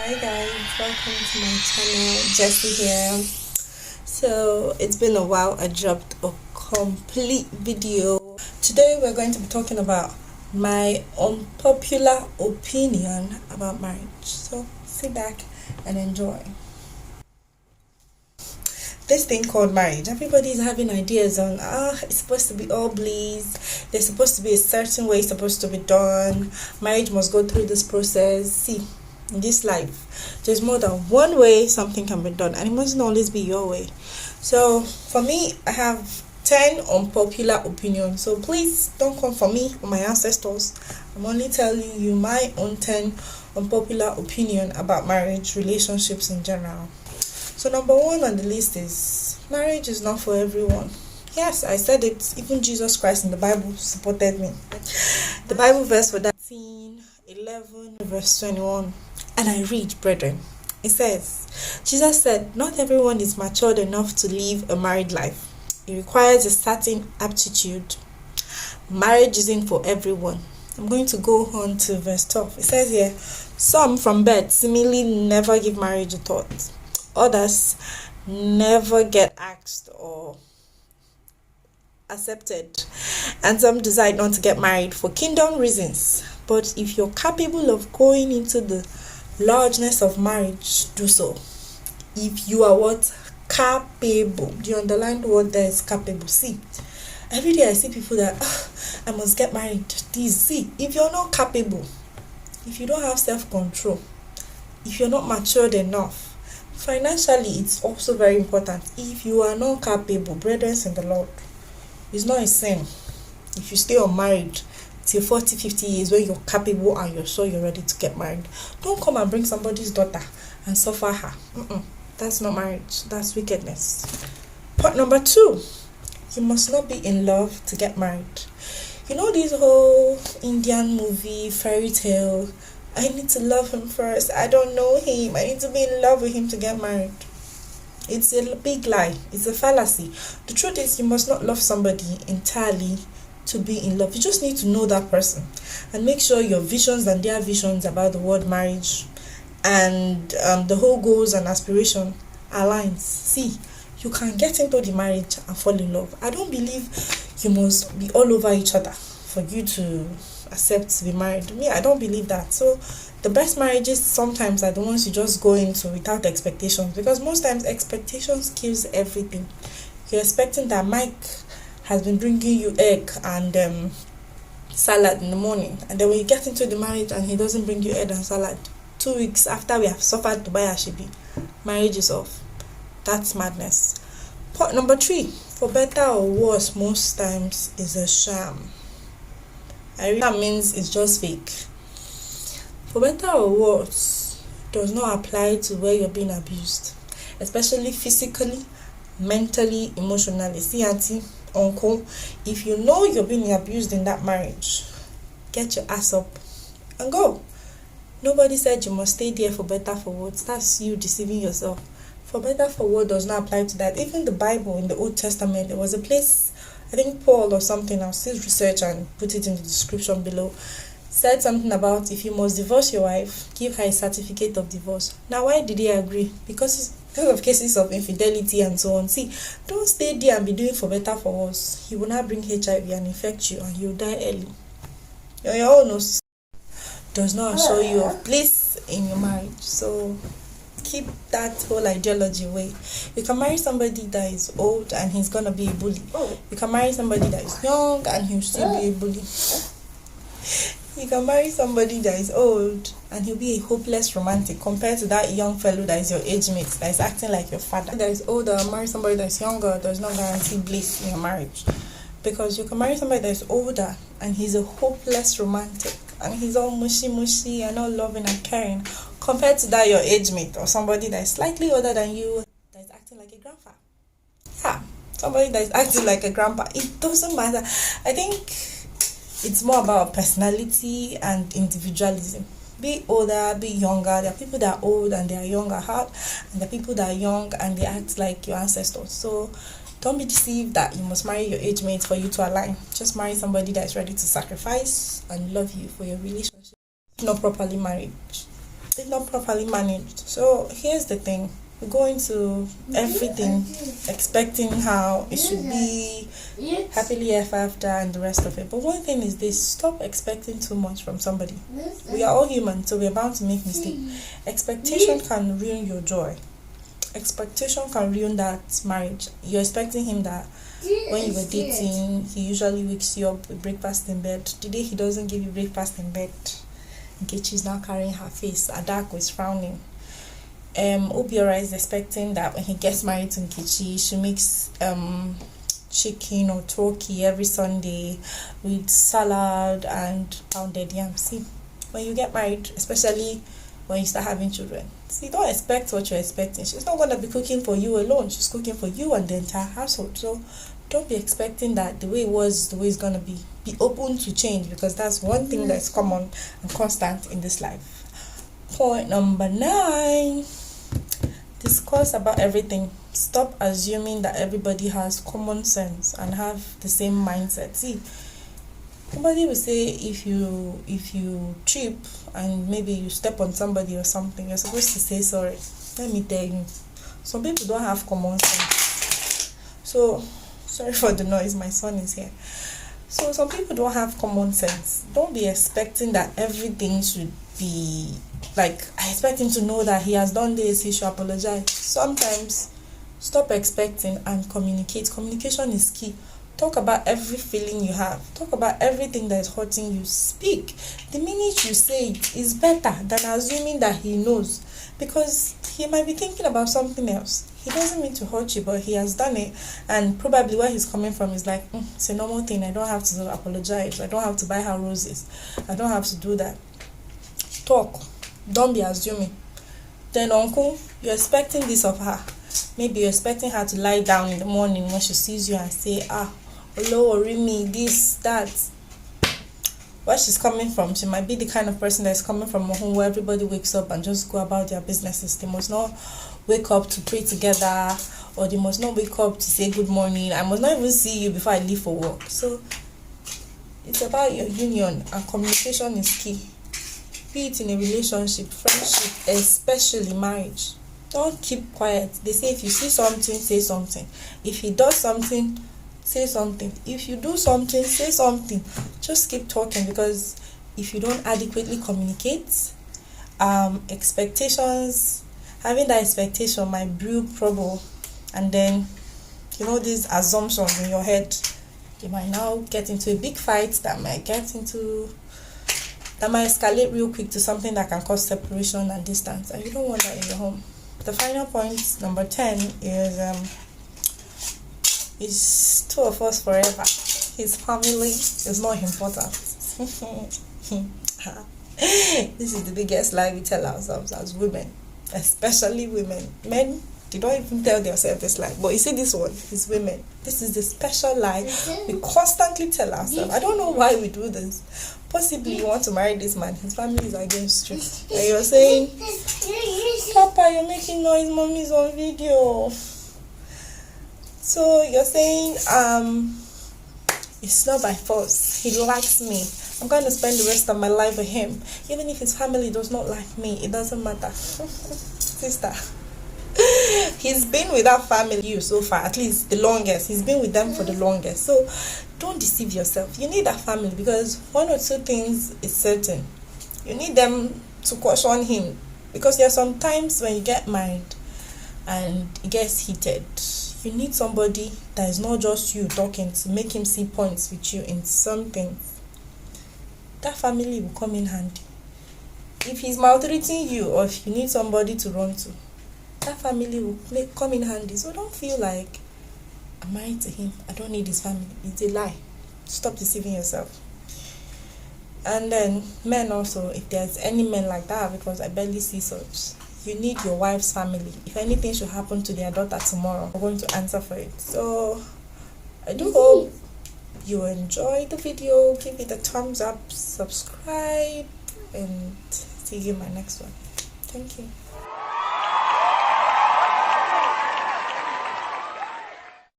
Hi guys, welcome to my channel. Jessie here. So it's been a while. I dropped a complete video. Today we're going to be talking about my unpopular opinion about marriage. So sit back and enjoy. This thing called marriage, everybody's having ideas on it's supposed to be all bliss, there's supposed to be a certain way it's supposed to be done, marriage must go through this process. See, in this life there's more than one way something can be done, and it mustn't always be your way. So for me, I have 10 unpopular opinions, so please don't come for me or my ancestors. I'm only telling you my own 10 unpopular opinion about marriage, relationships in general. So number one on the list is marriage is not for everyone. Yes, I said it. Even Jesus Christ in the Bible supported me. The Bible verse for that, 11 verse 21. And I read, brethren. It says, Jesus said, not everyone is matured enough to live a married life. It requires a certain aptitude. Marriage isn't for everyone. I'm going to go on to verse 12. It says here, some from birth seemingly never give marriage a thought. Others never get asked or accepted, and some decide not to get married for kingdom reasons. But if you're capable of going into the largeness of marriage, do so. If you are what? Capable. Do you underline the word there is capable? See, every day I see people that I must get married. See, if you're not capable, if you don't have self-control, if you're not matured enough, financially, it's also very important. If you are not capable, brethren in the Lord, it's not a sin if you stay unmarried till 40, 50 years when you're capable and you're sure you're ready to get married. Don't come and bring somebody's daughter and suffer her. That's not marriage. That's wickedness. Point number 2, you must not be in love to get married. You know this whole Indian movie, fairy tale, I need to love him first. I don't know him. I need to be in love with him to get married. It's a big lie. It's a fallacy. The truth is, you must not love somebody entirely to be in love. You just need to know that person and make sure your visions and their visions about the word marriage and the whole goals and aspiration aligns. See, you can get into the marriage and fall in love. I don't believe you must be all over each other for you to accept to be married. Me, I don't believe that. So the best marriages sometimes are the ones you just go into without expectations, because most times expectations kills everything. You're expecting that Mike has been bringing you egg and salad in the morning, and then when you get into the marriage and he doesn't bring you egg and salad, 2 weeks after we have suffered to buy a shibi, marriage is off. That's madness. Point number 3, for better or worse, most times is a sham. That means it's just fake. For better or worse does not apply to where you're being abused, especially physically, mentally, emotionally. See, auntie, uncle, if you know you're being abused in that marriage, get your ass up and go. Nobody said you must stay there for better for worse. That's you deceiving yourself. For better for worse does not apply to that. Even the Bible in the Old Testament, there was a place, I think Paul or something, I'll still research and put it in the description below, said something about if you must divorce your wife, give her a certificate of divorce. Now, why did he agree? Because of cases of infidelity and so on. See, don't stay there and be doing for better for worse. He will not bring HIV and infect you and you'll die early. Your own does not assure you of bliss in your marriage. So keep that whole ideology away. You can marry somebody that is old and he's gonna be a bully. You can marry somebody that is young and he'll still be a bully. You can marry somebody that is old and he'll be a hopeless romantic compared to that young fellow that is your age mate, that is acting like your father. That is older, marry somebody that is younger, does not guarantee bliss in your marriage. Because you can marry somebody that is older and he's a hopeless romantic and he's all mushy and all loving and caring, compared to that your age mate or somebody that is slightly older than you that is acting like a grandpa. Yeah, somebody that is acting like a grandpa. It doesn't matter. I think it's more about personality and individualism. Be older, be younger. There are people that are old and they are young at heart, and there are people that are young and they act like your ancestors. So don't be deceived that you must marry your age mate for you to align. Just marry somebody that is ready to sacrifice and love you for your relationship. Not properly married. if not properly managed. So here's the thing. We go into everything expecting how it should be, happily ever after, and the rest of it. But one thing is this: stop expecting too much from somebody. We are all human, so we're bound to make mistakes. Expectation can ruin your joy. Expectation can ruin that marriage. You're expecting him that when you were dating, he usually wakes you up with breakfast in bed. Today he doesn't give you breakfast in bed. Nkechi's now carrying her face. Adako is frowning. Obiora is expecting that when he gets married to Nkechi, she makes chicken or turkey every Sunday with salad and pounded yam. See, when you get married, especially when you start having children, see, don't expect what you're expecting. She's not going to be cooking for you alone. She's cooking for you and the entire household. So don't be expecting that the way it was, the way it's going to be. Be open to change, because that's one thing that's common and constant in this life. Point number 9. Discuss about everything. Stop assuming that everybody has common sense and have the same mindset. See, somebody will say if you trip and maybe you step on somebody or something, you're supposed to say sorry. Let me tell you, some people don't have common sense. So sorry for the noise, my son is here. So some people don't have common sense. Don't be expecting that everything should be like, I expect him to know that he has done this, he should apologize. Sometimes stop expecting and communicate. Communication is key. Talk about every feeling you have. Talk about everything that is hurting you. Speak. The minute you say it is better than assuming that he knows, because he might be thinking about something else. He doesn't mean to hurt you, but he has done it, and probably where he's coming from is like, it's a normal thing. I don't have to apologize. I don't have to buy her roses. I don't have to do that. Talk. Don't be assuming. Then, uncle, you're expecting this of her. Maybe you're expecting her to lie down in the morning when she sees you and say, hello, Rimi, this, that. Where she's coming from, she might be the kind of person that's coming from a home where everybody wakes up and just go about their businesses. They must not wake up to pray together, or they must not wake up to say good morning. I must not even see you before I leave for work. So it's about your union, and communication is key. Be it in a relationship, friendship, especially marriage. Don't keep quiet. They say if you see something, say something. If he does something, say something. If you do something, say something. Just keep talking, because if you don't adequately communicate, expectations, having that expectation might brew trouble, and then these assumptions in your head, you might now get into a big fight that might escalate real quick to something that can cause separation and distance, and you don't want that in your home. The final point, number 10, is two of us forever. His family is not important. This is the biggest lie we tell ourselves as women, especially women. Men, they don't even tell themselves this lie. But you see, this one is women. This is the special lie we constantly tell ourselves. I don't know why we do this. Possibly you want to marry this man, his family is against you, and you're saying, Papa, you're making noise, mommy's on video. So you're saying, it's not by force. He likes me. I'm going to spend the rest of my life with him. Even if his family does not like me, it doesn't matter. Sister, he's been with that family so far, at least the longest. He's been with them for the longest. So don't deceive yourself. You need that family, because one or two things is certain. You need them to caution him, because there are some times when you get married and it gets heated. You need somebody that is not just you talking, to make him see points with you in something. That family will come in handy. If he's maltreating you, or if you need somebody to run to, that family will come in handy. So don't feel like, I'm married to him, I don't need his family. It's a lie. Stop deceiving yourself. And then men also, if there's any men like that, because I barely see such, you need your wife's family. If anything should happen to their daughter tomorrow, I'm going to answer for it. So I do hope you enjoyed the video. Give it a thumbs up, subscribe, and see you in my next one. Thank you.